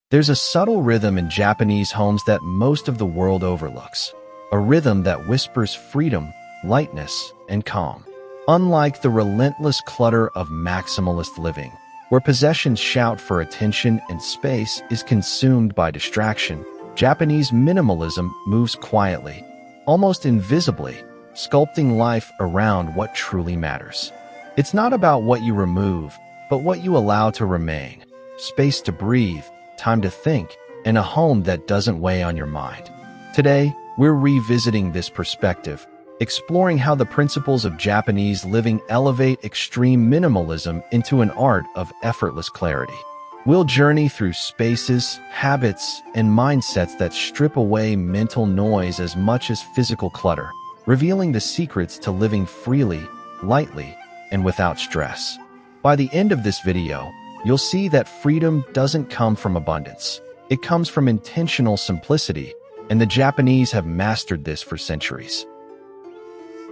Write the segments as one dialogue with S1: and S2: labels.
S1: There's a subtle rhythm in Japanese homes that most of the world overlooks. A rhythm that whispers freedom, lightness, and calm. Unlike the relentless clutter of maximalist living, where possessions shout for attention and space is consumed by distraction, Japanese minimalism moves quietly, almost invisibly, sculpting life around what truly matters. It's not about what you remove, but what you allow to remain. Space to breathe, time to think, and a home that doesn't weigh on your mind. Today, we're revisiting this perspective, exploring how the principles of Japanese living elevate extreme minimalism into an art of effortless clarity. We'll journey through spaces, habits, and mindsets that strip away mental noise as much as physical clutter, revealing the secrets to living freely, lightly, and without stress. By the end of this video, you'll see that freedom doesn't come from abundance. It comes from intentional simplicity, and the Japanese have mastered this for centuries.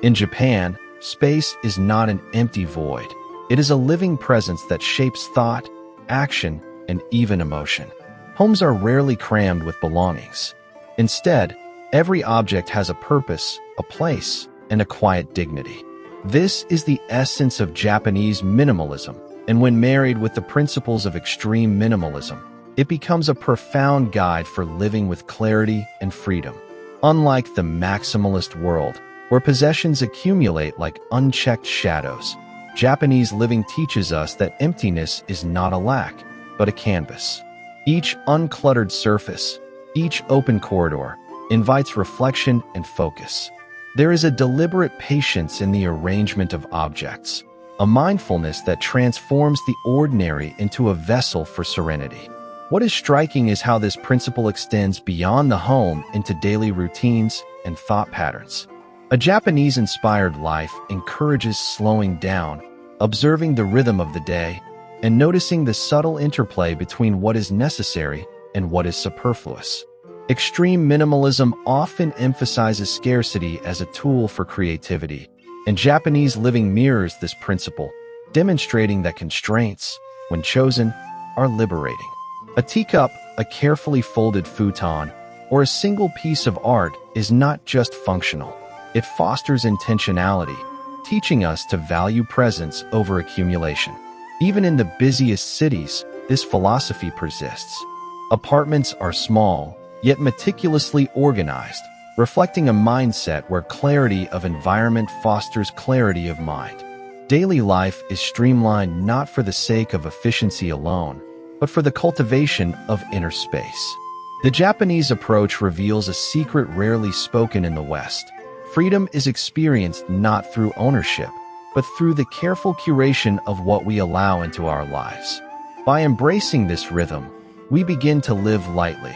S1: In Japan, space is not an empty void. It is a living presence that shapes thought, action, and even emotion. Homes are rarely crammed with belongings. Instead, every object has a purpose, a place, and a quiet dignity. This is the essence of Japanese minimalism, and when married with the principles of extreme minimalism, it becomes a profound guide for living with clarity and freedom. Unlike the maximalist world, where possessions accumulate like unchecked shadows, Japanese living teaches us that emptiness is not a lack, but a canvas. Each uncluttered surface, each open corridor, invites reflection and focus. There is a deliberate patience in the arrangement of objects, a mindfulness that transforms the ordinary into a vessel for serenity. What is striking is how this principle extends beyond the home into daily routines and thought patterns. A Japanese-inspired life encourages slowing down, observing the rhythm of the day, and noticing the subtle interplay between what is necessary and what is superfluous. Extreme minimalism often emphasizes scarcity as a tool for creativity, and Japanese living mirrors this principle, demonstrating that constraints, when chosen, are liberating. A teacup, a carefully folded futon, or a single piece of art is not just functional. It fosters intentionality, teaching us to value presence over accumulation. Even in the busiest cities, this philosophy persists. Apartments are small, yet meticulously organized, reflecting a mindset where clarity of environment fosters clarity of mind. Daily life is streamlined not for the sake of efficiency alone, but for the cultivation of inner space. The Japanese approach reveals a secret rarely spoken in the West. Freedom is experienced not through ownership, but through the careful curation of what we allow into our lives. By embracing this rhythm, we begin to live lightly,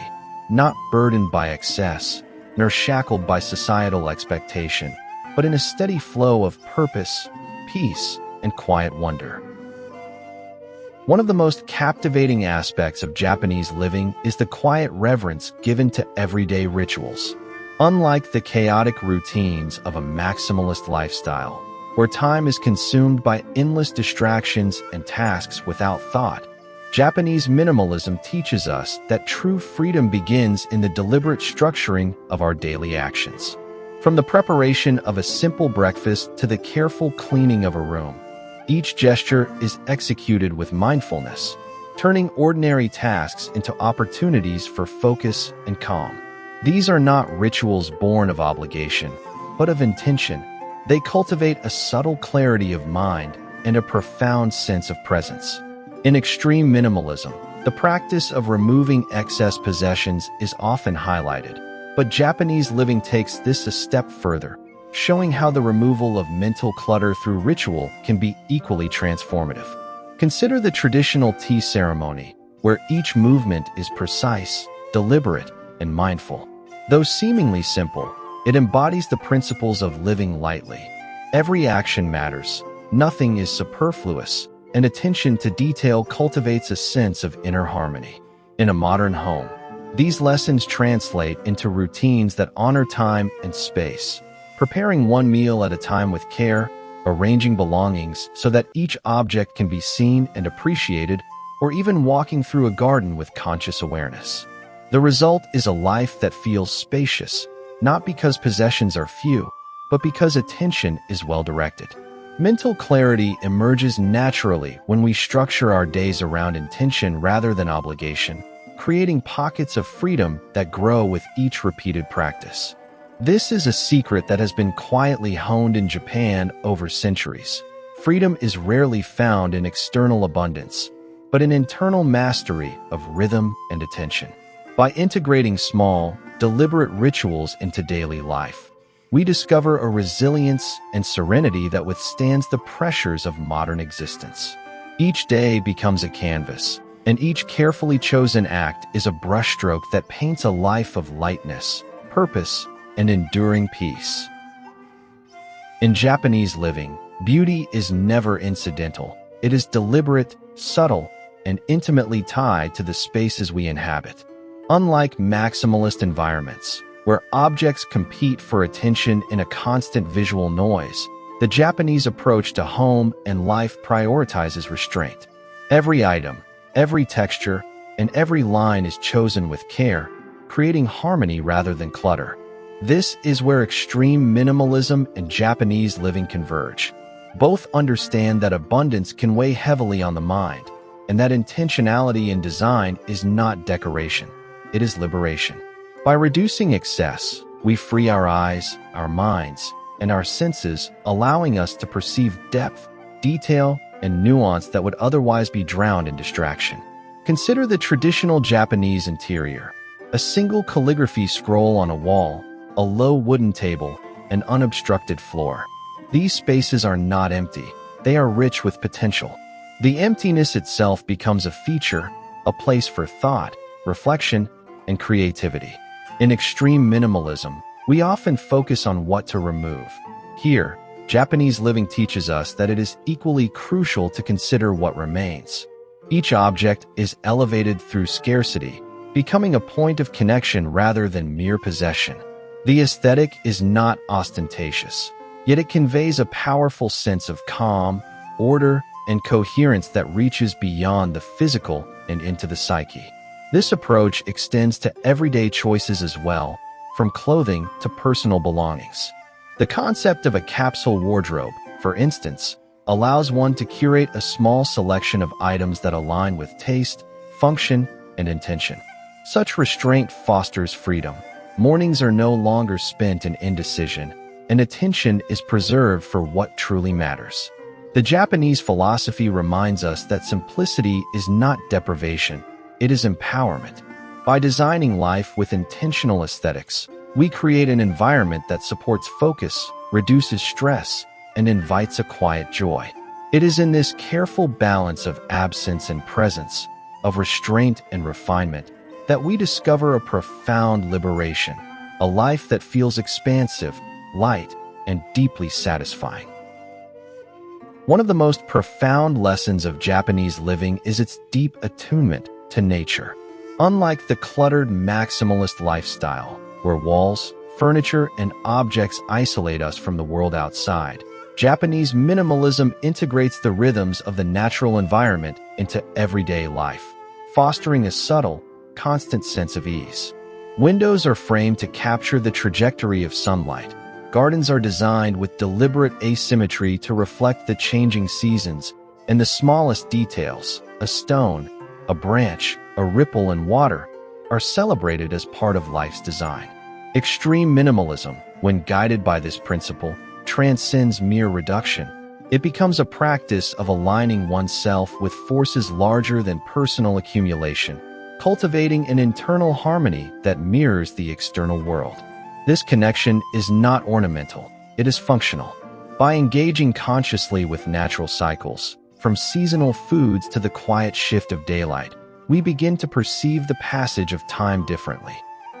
S1: not burdened by excess, nor shackled by societal expectation, but in a steady flow of purpose, peace, and quiet wonder. One of the most captivating aspects of Japanese living is the quiet reverence given to everyday rituals. Unlike the chaotic routines of a maximalist lifestyle, where time is consumed by endless distractions and tasks without thought, Japanese minimalism teaches us that true freedom begins in the deliberate structuring of our daily actions. From the preparation of a simple breakfast to the careful cleaning of a room, each gesture is executed with mindfulness, turning ordinary tasks into opportunities for focus and calm. These are not rituals born of obligation, but of intention. They cultivate a subtle clarity of mind and a profound sense of presence. In extreme minimalism, the practice of removing excess possessions is often highlighted, but Japanese living takes this a step further, showing how the removal of mental clutter through ritual can be equally transformative. Consider the traditional tea ceremony, where each movement is precise, deliberate, and mindful. Though seemingly simple, it embodies the principles of living lightly. Every action matters, nothing is superfluous, and attention to detail cultivates a sense of inner harmony. In a modern home, these lessons translate into routines that honor time and space, preparing one meal at a time with care, arranging belongings so that each object can be seen and appreciated, or even walking through a garden with conscious awareness. The result is a life that feels spacious, not because possessions are few, but because attention is well-directed. Mental clarity emerges naturally when we structure our days around intention rather than obligation, creating pockets of freedom that grow with each repeated practice. This is a secret that has been quietly honed in Japan over centuries. Freedom is rarely found in external abundance, but in internal mastery of rhythm and attention. By integrating small, deliberate rituals into daily life, we discover a resilience and serenity that withstands the pressures of modern existence. Each day becomes a canvas, and each carefully chosen act is a brushstroke that paints a life of lightness, purpose, and enduring peace. In Japanese living, beauty is never incidental. It is deliberate, subtle, and intimately tied to the spaces we inhabit. Unlike maximalist environments, where objects compete for attention in a constant visual noise, the Japanese approach to home and life prioritizes restraint. Every item, every texture, and every line is chosen with care, creating harmony rather than clutter. This is where extreme minimalism and Japanese living converge. Both understand that abundance can weigh heavily on the mind, and that intentionality in design is not decoration, it is liberation. By reducing excess, we free our eyes, our minds, and our senses, allowing us to perceive depth, detail, and nuance that would otherwise be drowned in distraction. Consider the traditional Japanese interior: a single calligraphy scroll on a wall, a low wooden table, an unobstructed floor. These spaces are not empty, they are rich with potential. The emptiness itself becomes a feature, a place for thought, reflection, and creativity. In extreme minimalism, we often focus on what to remove. Here, Japanese living teaches us that it is equally crucial to consider what remains. Each object is elevated through scarcity, becoming a point of connection rather than mere possession. The aesthetic is not ostentatious, yet it conveys a powerful sense of calm, order, and coherence that reaches beyond the physical and into the psyche. This approach extends to everyday choices as well, from clothing to personal belongings. The concept of a capsule wardrobe, for instance, allows one to curate a small selection of items that align with taste, function, and intention. Such restraint fosters freedom. Mornings are no longer spent in indecision, and attention is preserved for what truly matters. The Japanese philosophy reminds us that simplicity is not deprivation, it is empowerment. By designing life with intentional aesthetics, we create an environment that supports focus, reduces stress, and invites a quiet joy. It is in this careful balance of absence and presence, of restraint and refinement, that we discover a profound liberation, a life that feels expansive, light, and deeply satisfying. One of the most profound lessons of Japanese living is its deep attunement to nature. Unlike the cluttered maximalist lifestyle, where walls, furniture, and objects isolate us from the world outside, Japanese minimalism integrates the rhythms of the natural environment into everyday life, fostering a subtle, constant sense of ease. Windows are framed to capture the trajectory of sunlight. Gardens are designed with deliberate asymmetry to reflect the changing seasons, and the smallest details, a stone, a branch, a ripple in water, are celebrated as part of life's design. Extreme minimalism, when guided by this principle, transcends mere reduction. It becomes a practice of aligning oneself with forces larger than personal accumulation, cultivating an internal harmony that mirrors the external world. This connection is not ornamental, it is functional. By engaging consciously with natural cycles, from seasonal foods to the quiet shift of daylight, we begin to perceive the passage of time differently.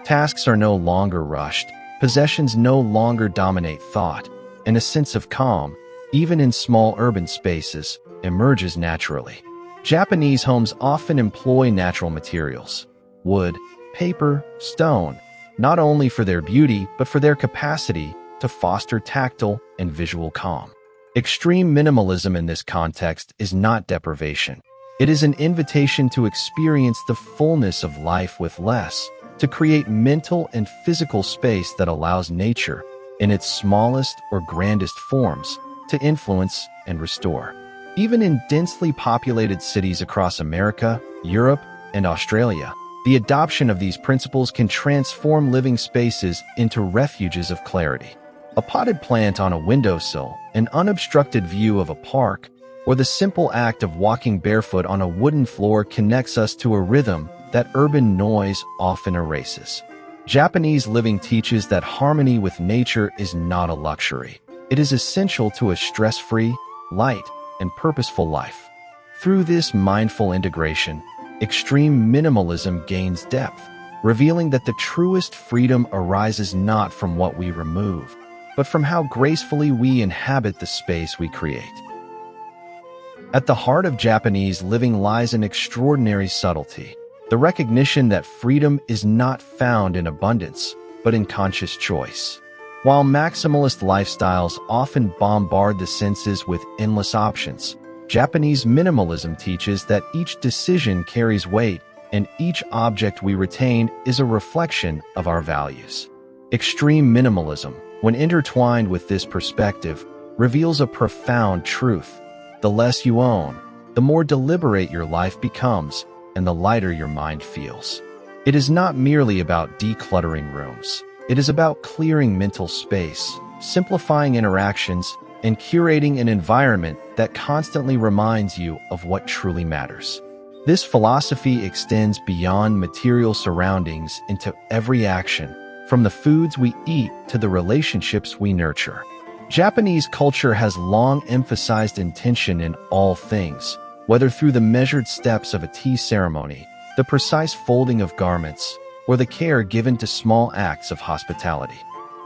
S1: Tasks are no longer rushed, possessions no longer dominate thought, and a sense of calm, even in small urban spaces, emerges naturally. Japanese homes often employ natural materials: wood, paper, stone, not only for their beauty but for their capacity to foster tactile and visual calm. Extreme minimalism in this context is not deprivation. It is an invitation to experience the fullness of life with less, to create mental and physical space that allows nature, in its smallest or grandest forms, to influence and restore. Even in densely populated cities across America, Europe, and Australia, the adoption of these principles can transform living spaces into refuges of clarity. A potted plant on a windowsill, an unobstructed view of a park, or the simple act of walking barefoot on a wooden floor connects us to a rhythm that urban noise often erases. Japanese living teaches that harmony with nature is not a luxury. It is essential to a stress-free, light, and purposeful life. Through this mindful integration, extreme minimalism gains depth, revealing that the truest freedom arises not from what we remove, but from how gracefully we inhabit the space we create. At the heart of Japanese living lies an extraordinary subtlety, the recognition that freedom is not found in abundance, but in conscious choice. While maximalist lifestyles often bombard the senses with endless options, Japanese minimalism teaches that each decision carries weight and each object we retain is a reflection of our values. Extreme minimalism, when intertwined with this perspective, reveals a profound truth. The less you own, the more deliberate your life becomes, and the lighter your mind feels. It is not merely about decluttering rooms. It is about clearing mental space, simplifying interactions, and curating an environment that constantly reminds you of what truly matters. This philosophy extends beyond material surroundings into every action, from the foods we eat to the relationships we nurture. Japanese culture has long emphasized intention in all things, whether through the measured steps of a tea ceremony, the precise folding of garments, or the care given to small acts of hospitality.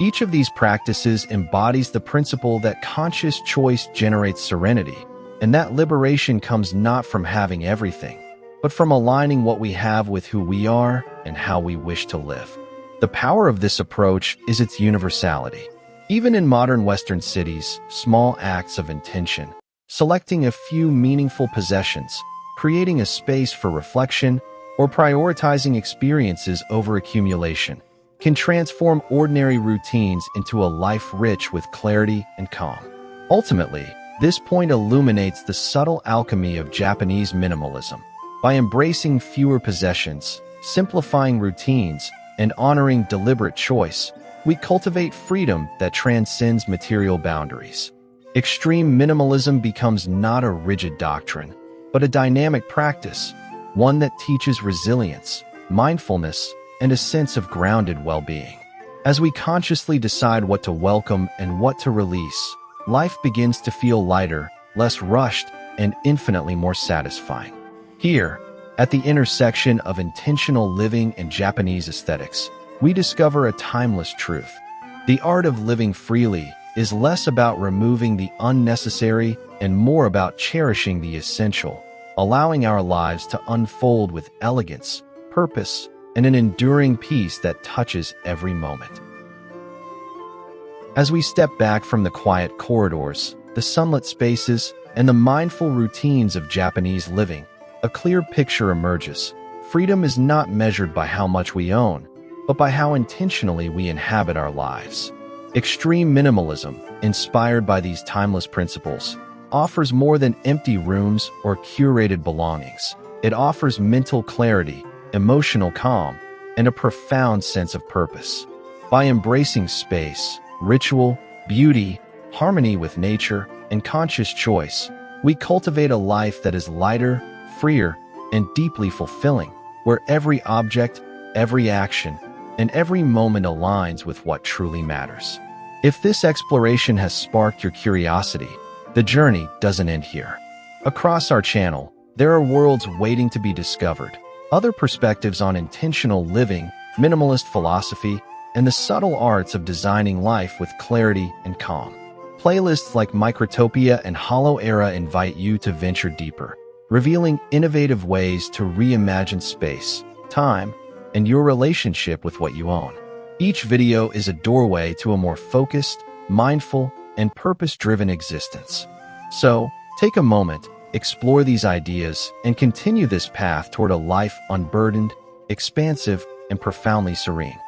S1: Each of these practices embodies the principle that conscious choice generates serenity, and that liberation comes not from having everything, but from aligning what we have with who we are and how we wish to live. The power of this approach is its universality. Even in modern Western cities, small acts of intention, selecting a few meaningful possessions, creating a space for reflection, or prioritizing experiences over accumulation, can transform ordinary routines into a life rich with clarity and calm. Ultimately, this point illuminates the subtle alchemy of Japanese minimalism. By embracing fewer possessions, simplifying routines, and honoring deliberate choice, we cultivate freedom that transcends material boundaries. Extreme minimalism becomes not a rigid doctrine, but a dynamic practice, one that teaches resilience, mindfulness, and a sense of grounded well-being. As we consciously decide what to welcome and what to release, life begins to feel lighter, less rushed, and infinitely more satisfying. Here, at the intersection of intentional living and Japanese aesthetics, we discover a timeless truth. The art of living freely is less about removing the unnecessary and more about cherishing the essential, allowing our lives to unfold with elegance, purpose, and an enduring peace that touches every moment. As we step back from the quiet corridors, the sunlit spaces, and the mindful routines of Japanese living, a clear picture emerges. Freedom is not measured by how much we own, but by how intentionally we inhabit our lives. Extreme minimalism, inspired by these timeless principles, offers more than empty rooms or curated belongings. It offers mental clarity, emotional calm, and a profound sense of purpose. By embracing space, ritual, beauty, harmony with nature, and conscious choice, we cultivate a life that is lighter, freer, and deeply fulfilling, where every object, every action, and every moment aligns with what truly matters. If this exploration has sparked your curiosity, the journey doesn't end here. Across our channel, there are worlds waiting to be discovered, other perspectives on intentional living, minimalist philosophy, and the subtle arts of designing life with clarity and calm. Playlists like Microtopia and Hollow Era invite you to venture deeper, revealing innovative ways to reimagine space, time, and your relationship with what you own. Each video is a doorway to a more focused, mindful, and purpose-driven existence. So, take a moment, explore these ideas, and continue this path toward a life unburdened, expansive, and profoundly serene.